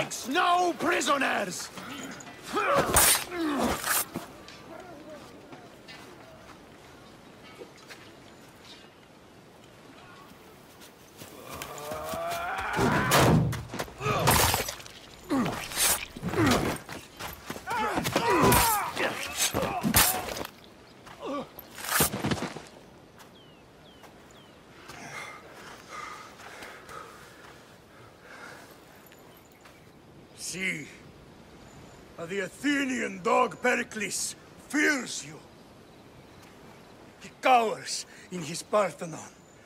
takes no prisoners! See, the Athenian dog Pericles fears you. He cowers in his Parthenon,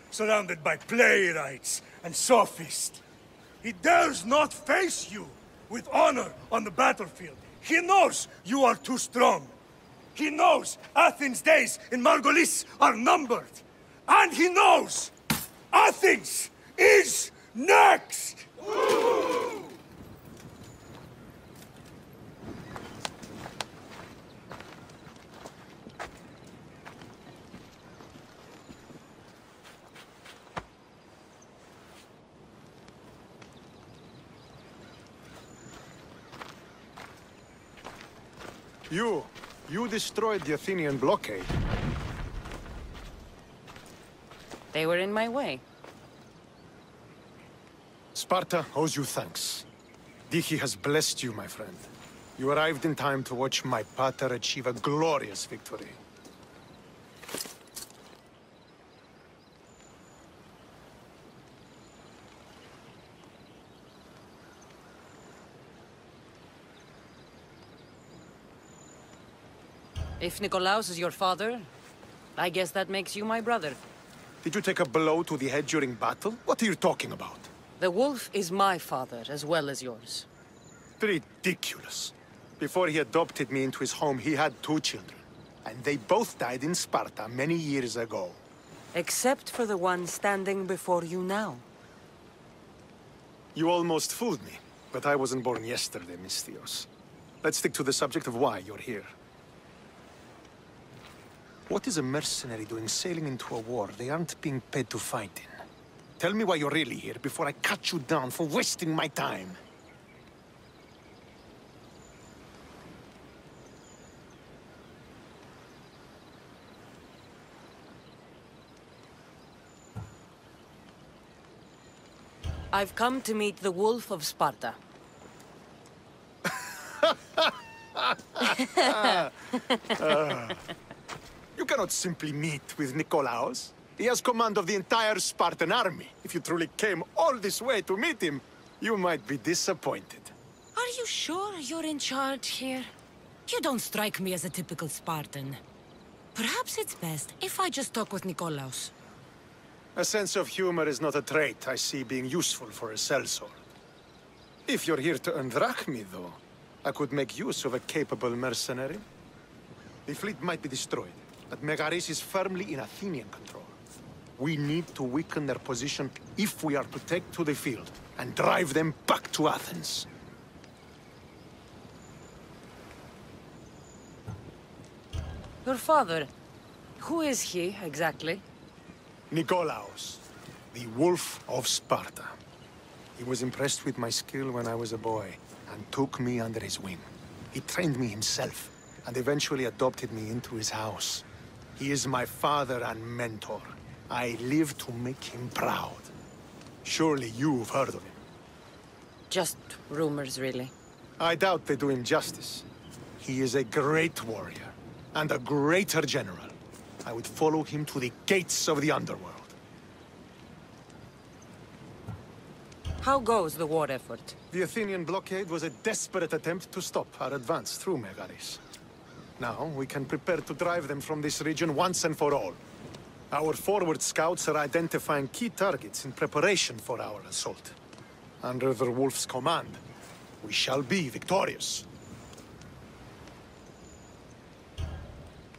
surrounded by playwrights and sophists. He dares not face you with honor on the battlefield. He knows you are too strong. He knows Athens' days in Margolis are numbered. And he knows Athens is next! You destroyed the Athenian blockade. They were in my way. Sparta owes you thanks. Dichi has blessed you, my friend. You arrived in time to watch my pater achieve a glorious victory. If Nikolaos is your father, I guess that makes you my brother. Did you take a blow to the head during battle? What are you talking about? The wolf is my father as well as yours. Ridiculous. Before he adopted me into his home, he had 2 children. And they both died in Sparta many years ago. Except for the one standing before you now. You almost fooled me, but I wasn't born yesterday, Mystios. Let's stick to the subject of why you're here. What is a mercenary doing sailing into a war they aren't being paid to fight in? Tell me why you're really here before I cut you down for wasting my time. I've come to meet the Wolf of Sparta. You cannot simply meet with Nikolaos. He has command of the entire Spartan army. If you truly came all this way to meet him, you might be disappointed. Are you sure you're in charge here? You don't strike me as a typical Spartan. Perhaps it's best if I just talk with Nikolaos. A sense of humor is not a trait I see being useful for a sellsword. If you're here to earn drachmi, though, I could make use of a capable mercenary. The fleet might be destroyed, but Megaris is firmly in Athenian control. We need to weaken their position if we are to take to the field and drive them back to Athens. Your father, who is he exactly? Nikolaos, the Wolf of Sparta. He was impressed with my skill when I was a boy and took me under his wing. He trained me himself and eventually adopted me into his house. He is my father and mentor. I live to make him proud. Surely you've heard of him. Just rumors, really. I doubt they do him justice. He is a great warrior and a greater general. I would follow him to the gates of the underworld. How goes the war effort? The Athenian blockade was a desperate attempt to stop our advance through Megaris. Now, we can prepare to drive them from this region once and for all. Our forward scouts are identifying key targets in preparation for our assault. Under the Wolf's command, we shall be victorious.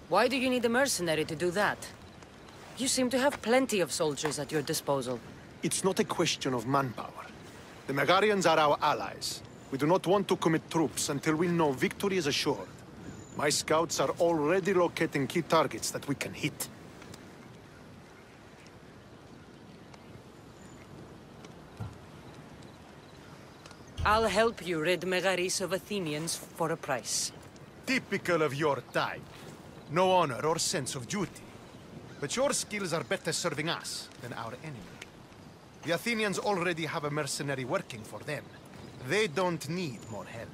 Why do you need a mercenary to do that? You seem to have plenty of soldiers at your disposal. It's not a question of manpower. The Megarians are our allies. We do not want to commit troops until we know victory is assured. My scouts are already locating key targets that we can hit. I'll help you rid Megaris of Athenians for a price. Typical of your type. No honor or sense of duty. But your skills are better serving us than our enemy. The Athenians already have a mercenary working for them. They don't need more help.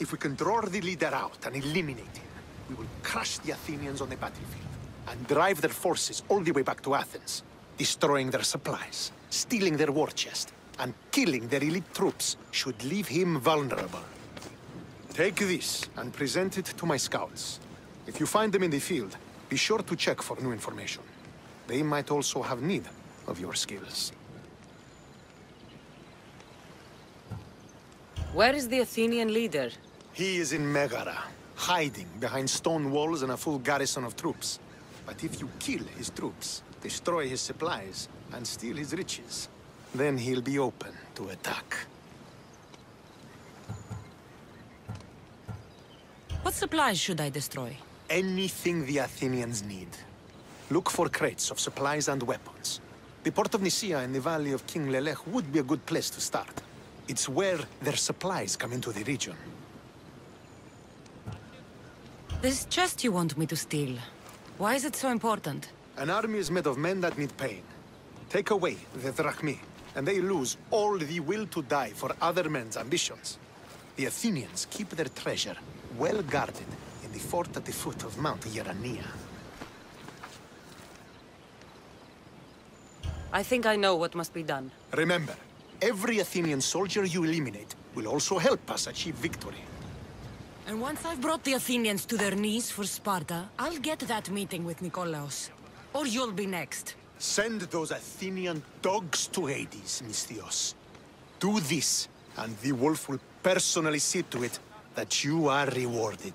If we can draw the leader out and eliminate him, we will crush the Athenians on the battlefield and drive their forces all the way back to Athens, destroying their supplies, stealing their war chest, and killing their elite troops should leave him vulnerable. Take this and present it to my scouts. If you find them in the field, be sure to check for new information. They might also have need of your skills. Where is the Athenian leader? He is in Megara, hiding behind stone walls and a full garrison of troops. But if you kill his troops, destroy his supplies, and steal his riches, then he'll be open to attack. What supplies should I destroy? Anything the Athenians need. Look for crates of supplies and weapons. The port of Nicaea in the valley of King Lelech would be a good place to start. It's where their supplies come into the region. This chest you want me to steal. Why is it so important? An army is made of men that need pain. Take away the drachmi, and they lose all the will to die for other men's ambitions. The Athenians keep their treasure well guarded in the fort at the foot of Mount Yerania. I think I know what must be done. Remember, every Athenian soldier you eliminate will also help us achieve victory. And once I've brought the Athenians to their knees for Sparta, I'll get that meeting with Nikolaos. Or you'll be next. Send those Athenian dogs to Hades, Misthios. Do this, and the wolf will personally see to it that you are rewarded.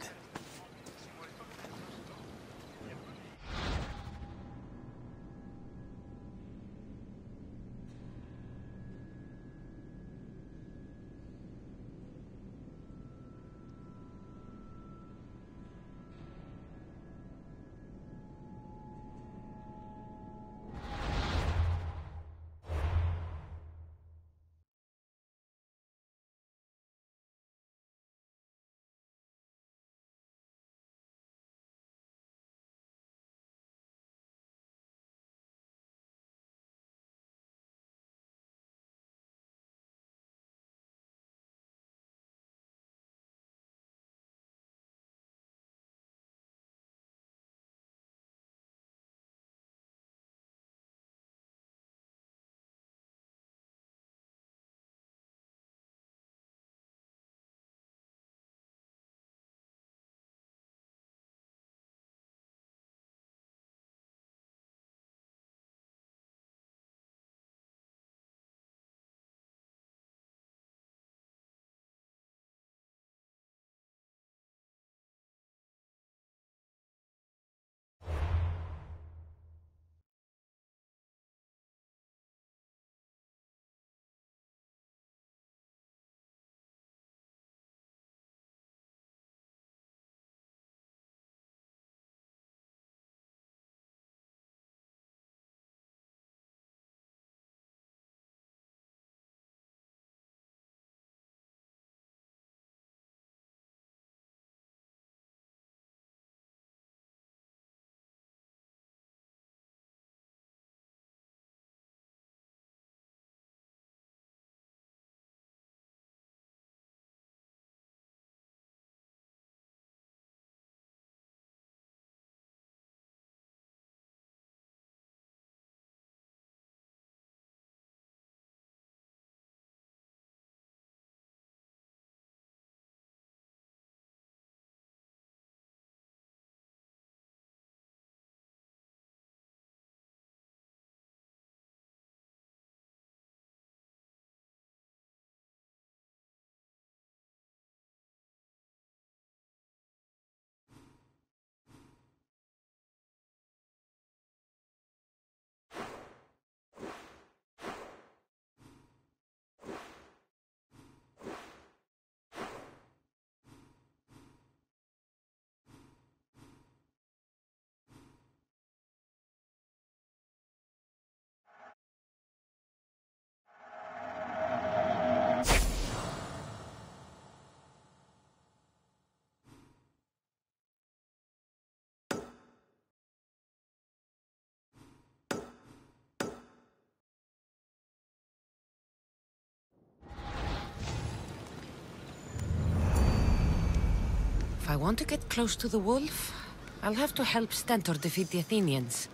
I want to get close to the wolf, I'll have to help Stentor defeat the Athenians.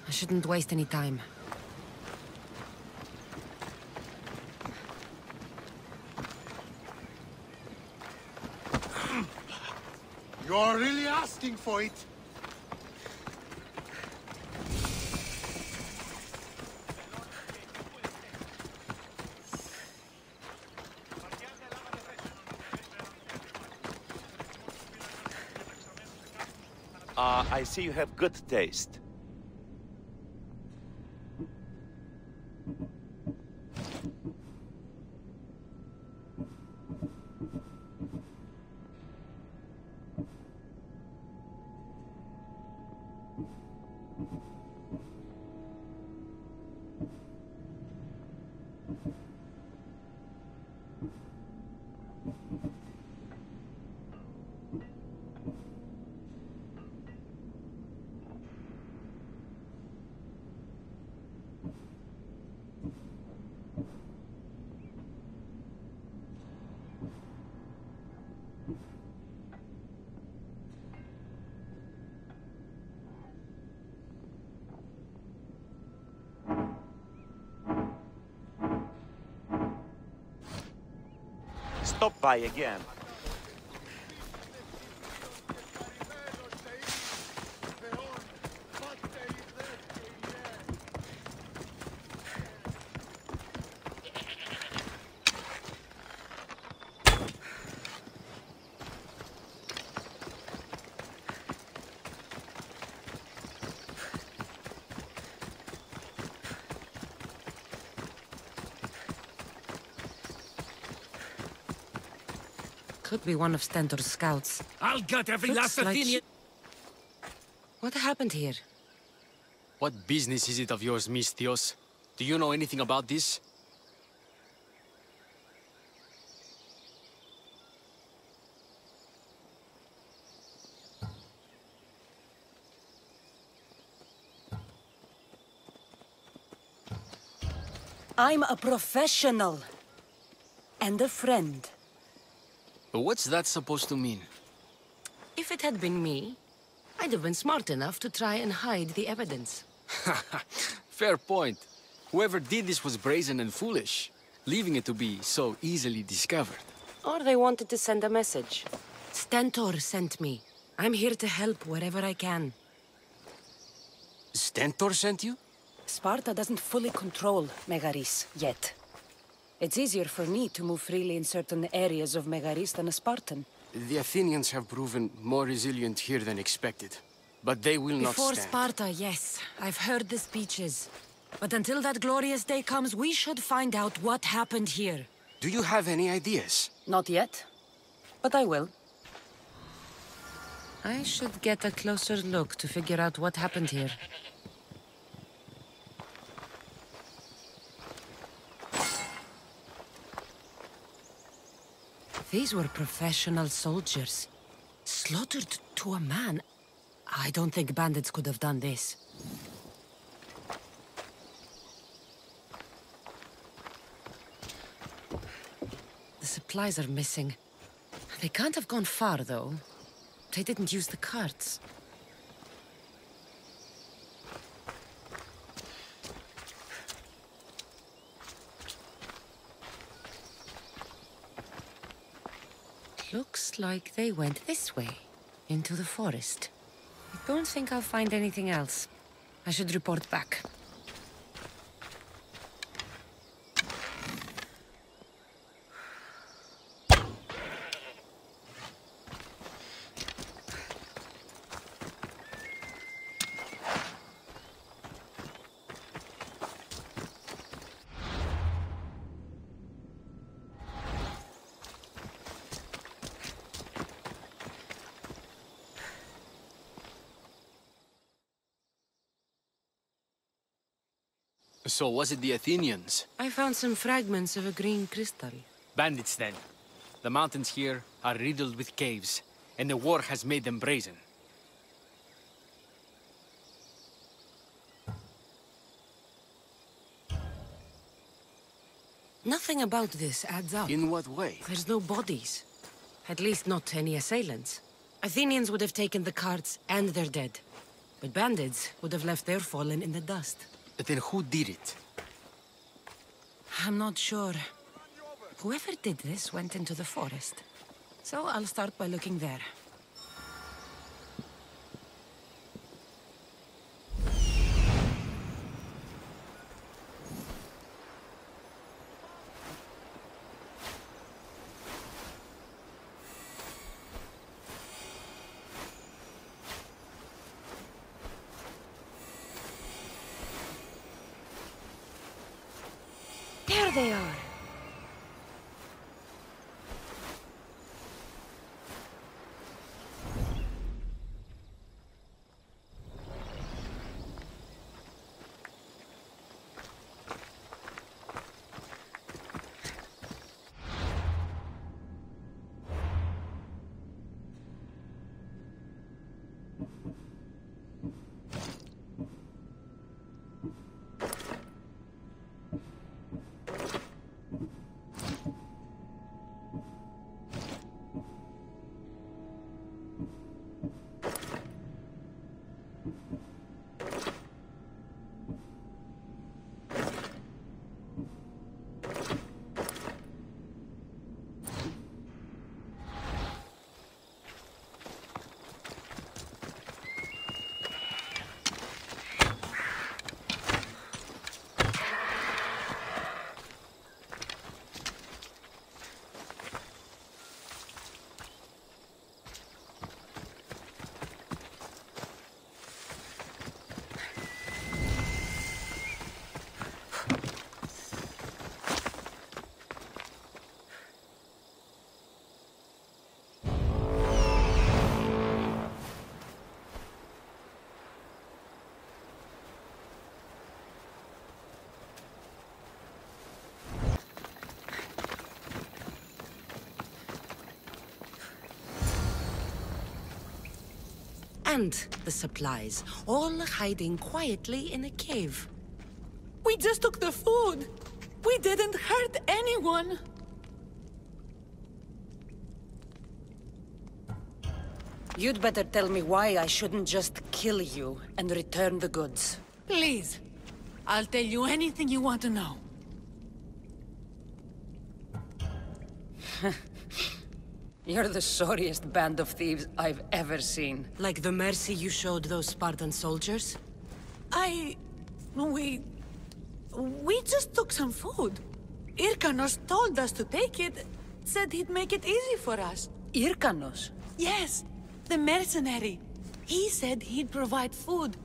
I shouldn't waste any time. You're really asking for it? I see you have good taste. Stop by again. Could be one of Stentor's scouts. I'll gut every Looks last like Athenian. What happened here? What business is it of yours, Misthios? Do you know anything about this? I'm a professional. And a friend. But what's that supposed to mean? If it had been me, I'd have been smart enough to try and hide the evidence. Fair point. Whoever did this was brazen and foolish, leaving it to be so easily discovered. Or they wanted to send a message. Stentor sent me. I'm here to help wherever I can. Stentor sent you? Sparta doesn't fully control Megaris yet. It's easier for me to move freely in certain areas of Megaris than a Spartan. The Athenians have proven more resilient here than expected. But they will not Before stand. Sparta, yes. I've heard the speeches. But until that glorious day comes, we should find out what happened here. Do you have any ideas? Not yet, but I will. I should get a closer look to figure out what happened here. These were professional soldiers. Slaughtered to a man. I don't think bandits could have done this. The supplies are missing. They can't have gone far, though. They didn't use the carts. Looks like they went this way, into the forest. I don't think I'll find anything else. I should report back. So was it the Athenians? I found some fragments of a green crystal. Bandits, then. The mountains here are riddled with caves, and the war has made them brazen. Nothing about this adds up. In what way? There's no bodies. At least not any assailants. Athenians would have taken the carts and their dead. But bandits would have left their fallen in the dust. Then who did it? I'm not sure. Whoever did this went into the forest. So I'll start by looking there. There they are. And the supplies, all hiding quietly in a cave. We just took the food. We didn't hurt anyone. You'd better tell me why I shouldn't just kill you and return the goods. Please. I'll tell you anything you want to know. You're the sorriest band of thieves I've ever seen. Like the mercy you showed those Spartan soldiers? We just took some food. Irkanos told us to take it, said he'd make it easy for us. Irkanos? Yes, the mercenary. He said he'd provide food.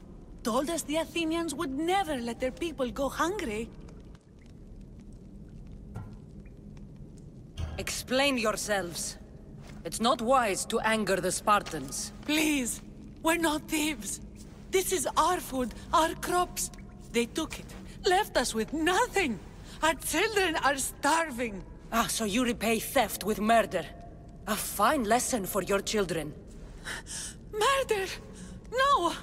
Told us the Athenians would never let their people go hungry. Explain yourselves. It's not wise to anger the Spartans. Please, we're not thieves. This is our food, our crops. They took it, left us with nothing. Our children are starving. Ah, so you repay theft with murder. A fine lesson for your children. Murder? No!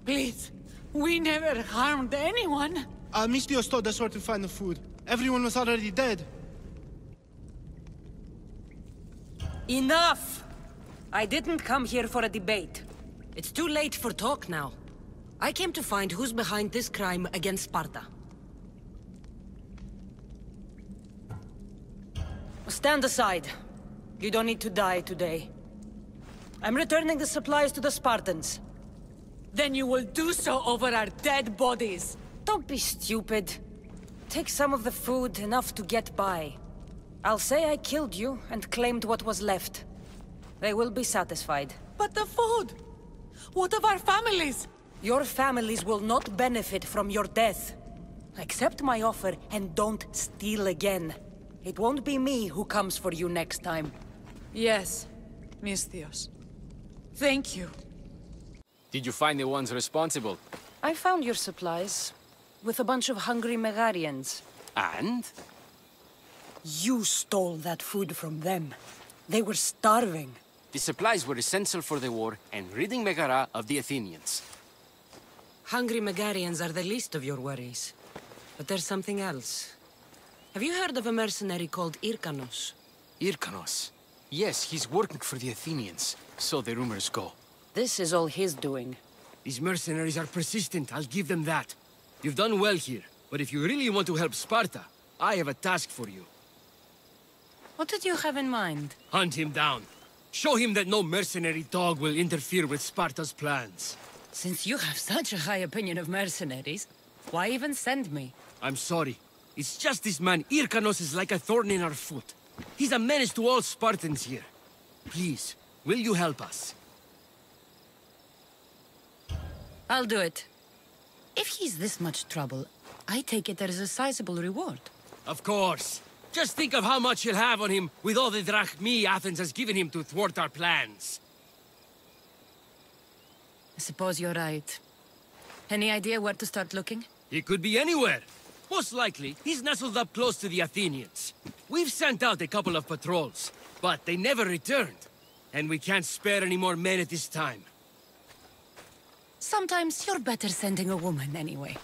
Please, we never harmed anyone. Mistios told us where to find the food. Everyone was already dead. Enough! I didn't come here for a debate. It's too late for talk now. I came to find who's behind this crime against Sparta. Stand aside. You don't need to die today. I'm returning the supplies to the Spartans. Then you will do so over our dead bodies. Don't be stupid. Take some of the food, enough to get by. I'll say I killed you and claimed what was left. They will be satisfied. But the food! What of our families? Your families will not benefit from your death. Accept my offer and don't steal again. It won't be me who comes for you next time. Yes, Mistios. Thank you. Did you find the ones responsible? I found your supplies, with a bunch of hungry Megarians. And? You stole that food from them. They were starving. The supplies were essential for the war and ridding Megara of the Athenians. Hungry Megarians are the least of your worries. But there's something else. Have you heard of a mercenary called Irkanos? Irkanos? Yes, he's working for the Athenians, so the rumors go. This is all his doing. These mercenaries are persistent, I'll give them that. You've done well here, but if you really want to help Sparta, I have a task for you. What did you have in mind? Hunt him down. Show him that no mercenary dog will interfere with Sparta's plans. Since you have such a high opinion of mercenaries, why even send me? I'm sorry. It's just this man, Irkanos, is like a thorn in our foot. He's a menace to all Spartans here. Please, will you help us? I'll do it. If he's this much trouble, I take it there is a sizable reward. Of course. Just think of how much he'll have on him with all the drachmi Athens has given him to thwart our plans. I suppose you're right. Any idea where to start looking? He could be anywhere. Most likely, he's nestled up close to the Athenians. We've sent out a couple of patrols, but they never returned. And we can't spare any more men at this time. Sometimes you're better sending a woman anyway.